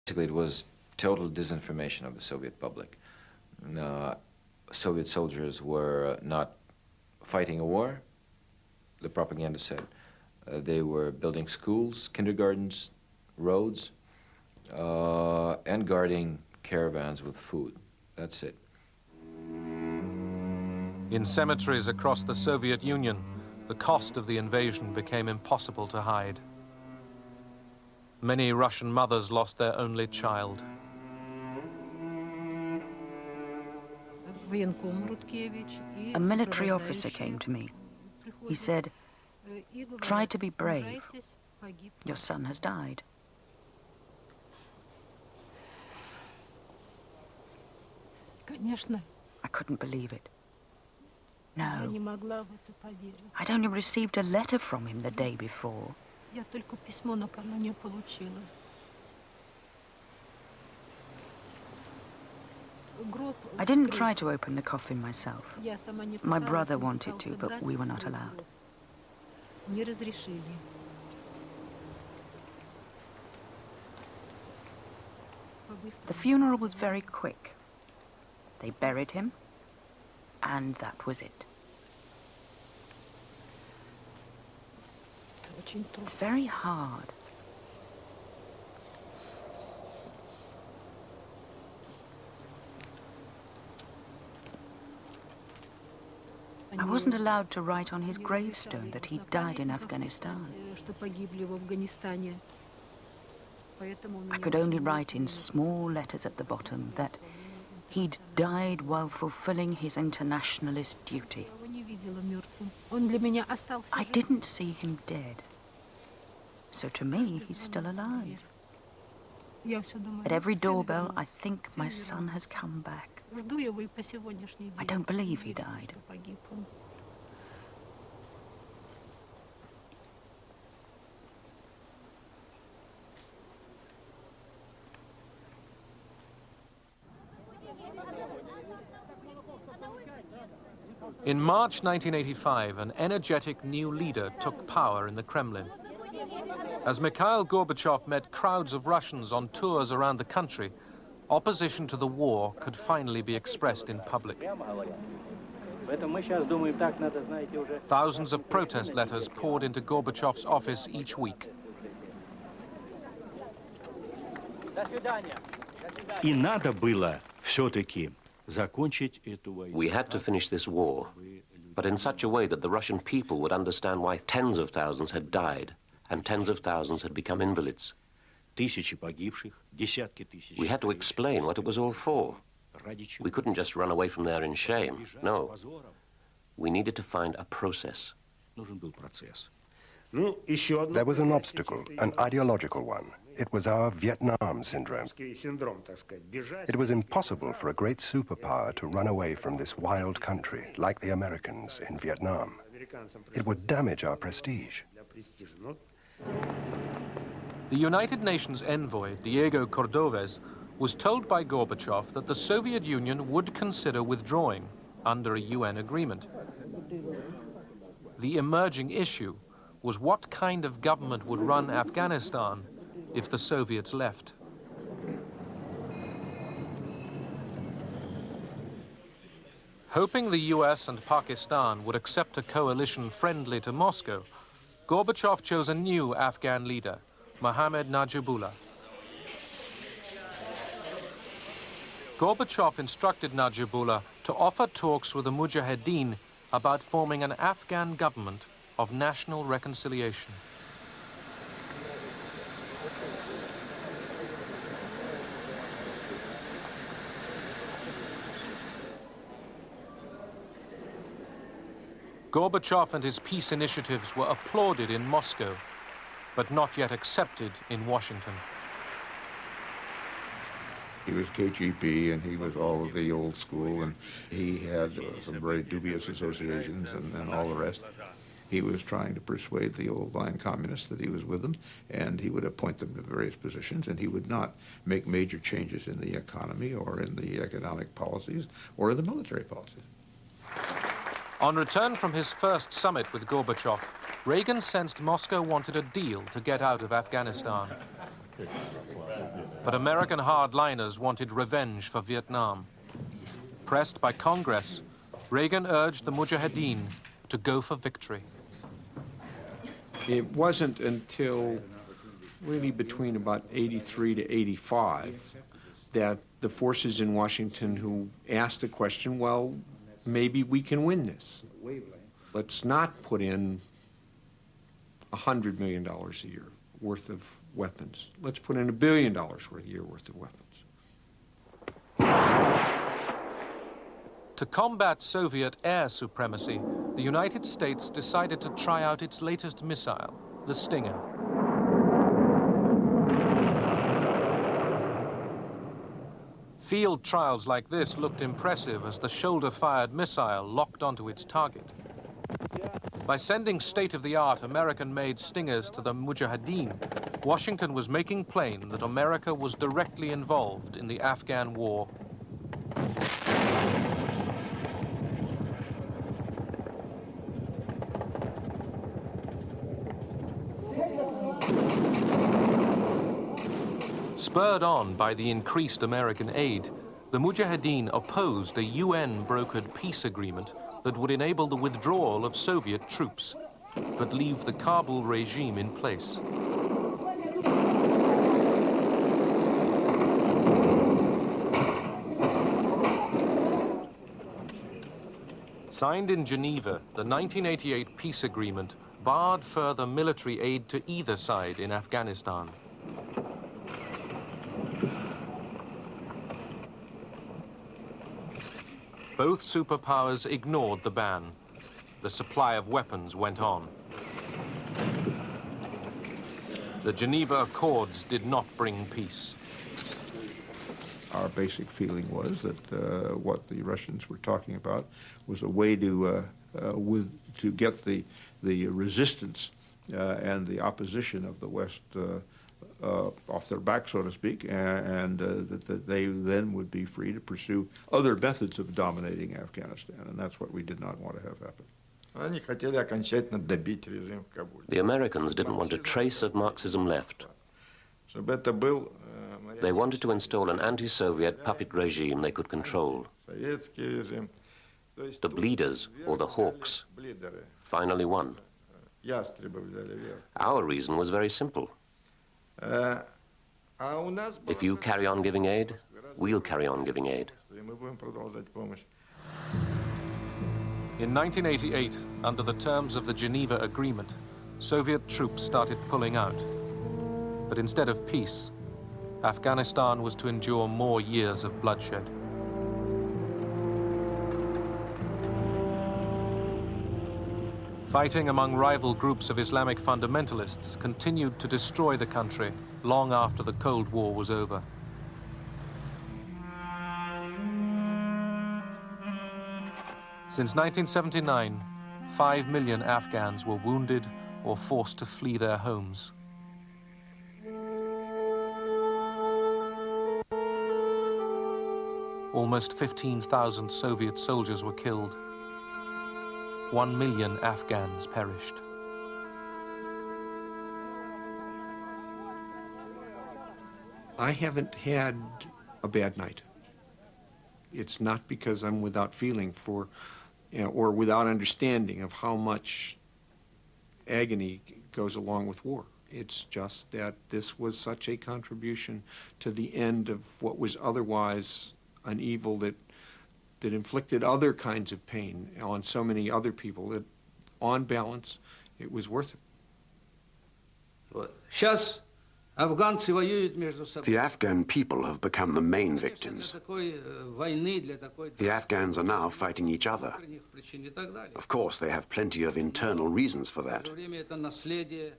Basically, it was total disinformation of the Soviet public. Soviet soldiers were not fighting a war, the propaganda said. They were building schools, kindergartens, roads, and guarding caravans with food. That's it. In cemeteries across the Soviet Union, the cost of the invasion became impossible to hide. Many Russian mothers lost their only child. A military officer came to me. He said, "Try to be brave. Your son has died." I couldn't believe it. No. I'd only received a letter from him the day before. I didn't try to open the coffin myself. My brother wanted to, but we were not allowed. The funeral was very quick. They buried him, and that was it. It's very hard. I wasn't allowed to write on his gravestone that he died in Afghanistan. I could only write in small letters at the bottom that he'd died while fulfilling his internationalist duty. I didn't see him dead. So to me, he's still alive. At every doorbell, I think my son has come back. I don't believe he died. In March 1985, an energetic new leader took power in the Kremlin. As Mikhail Gorbachev met crowds of Russians on tours around the country, opposition to the war could finally be expressed in public. Thousands of protest letters poured into Gorbachev's office each week. We had to finish this war, but in such a way that the Russian people would understand why tens of thousands had died and tens of thousands had become invalids. We had to explain what it was all for. We couldn't just run away from there in shame. No. We needed to find a process. There was an obstacle, an ideological one. It was our Vietnam syndrome. It was impossible for a great superpower to run away from this wild country, like the Americans in Vietnam. It would damage our prestige. The United Nations envoy, Diego Cordovez, was told by Gorbachev that the Soviet Union would consider withdrawing under a UN agreement. The emerging issue was what kind of government would run Afghanistan if the Soviets left. Hoping the US and Pakistan would accept a coalition friendly to Moscow, Gorbachev chose a new Afghan leader, Mohammad Najibullah. Gorbachev instructed Najibullah to offer talks with the Mujahideen about forming an Afghan government of national reconciliation. Gorbachev and his peace initiatives were applauded in Moscow, but not yet accepted in Washington. He was KGB, and he was all of the old school, and he had some very dubious associations and all the rest. He was trying to persuade the old-line communists that he was with them, and he would appoint them to various positions, and he would not make major changes in the economy or in the economic policies or in the military policies. On return from his first summit with Gorbachev, Reagan sensed Moscow wanted a deal to get out of Afghanistan. But American hardliners wanted revenge for Vietnam. Pressed by Congress, Reagan urged the Mujahideen to go for victory. It wasn't until really between about 83 to 85 that the forces in Washington who asked the question, well, maybe we can win this. Let's not put in $100 million a year worth of weapons. Let's put in $1 billion a year worth of weapons. To combat Soviet air supremacy, the United States decided to try out its latest missile, the Stinger. Field trials like this looked impressive as the shoulder-fired missile locked onto its target. By sending state-of-the-art American-made Stingers to the Mujahideen, Washington was making plain that America was directly involved in the Afghan war. Spurred on by the increased American aid, the Mujahideen opposed a UN-brokered peace agreement that would enable the withdrawal of Soviet troops, but leave the Kabul regime in place. Signed in Geneva, the 1988 peace agreement barred further military aid to either side in Afghanistan. Both superpowers ignored the ban. The supply of weapons went on. The Geneva Accords did not bring peace. Our basic feeling was that what the Russians were talking about was a way to get the resistance and the opposition of the West off their back, so to speak, and that they then would be free to pursue other methods of dominating Afghanistan, and that's what we did not want to have happen. The Americans didn't want a trace of Marxism left. They wanted to install an anti-Soviet puppet regime they could control. The bleeders, or the hawks, finally won. Our reason was very simple. If you carry on giving aid, we'll carry on giving aid. In 1988, under the terms of the Geneva Agreement, Soviet troops started pulling out. But instead of peace, Afghanistan was to endure more years of bloodshed. Fighting among rival groups of Islamic fundamentalists continued to destroy the country long after the Cold War was over. Since 1979, 5 million Afghans were wounded or forced to flee their homes. Almost 15,000 Soviet soldiers were killed. 1 million Afghans perished. I haven't had a bad night. It's not because I'm without feeling for, or without understanding of how much agony goes along with war. It's just that this was such a contribution to the end of what was otherwise an evil that inflicted other kinds of pain on so many other people that, on balance, it was worth it. The Afghan people have become the main victims. The Afghans are now fighting each other. Of course, they have plenty of internal reasons for that.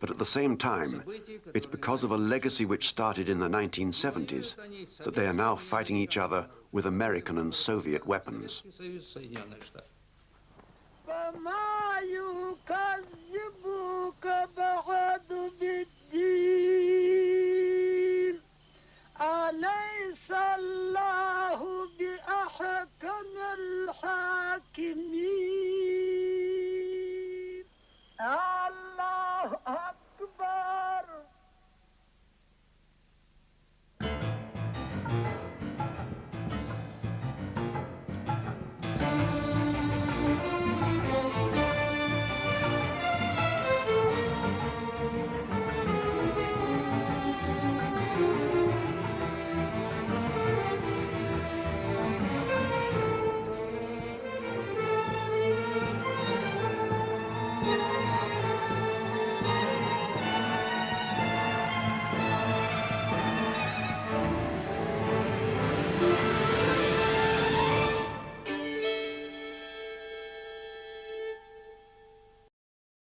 But at the same time, it's because of a legacy which started in the 1970s that they are now fighting each other with American and Soviet weapons. أليس الله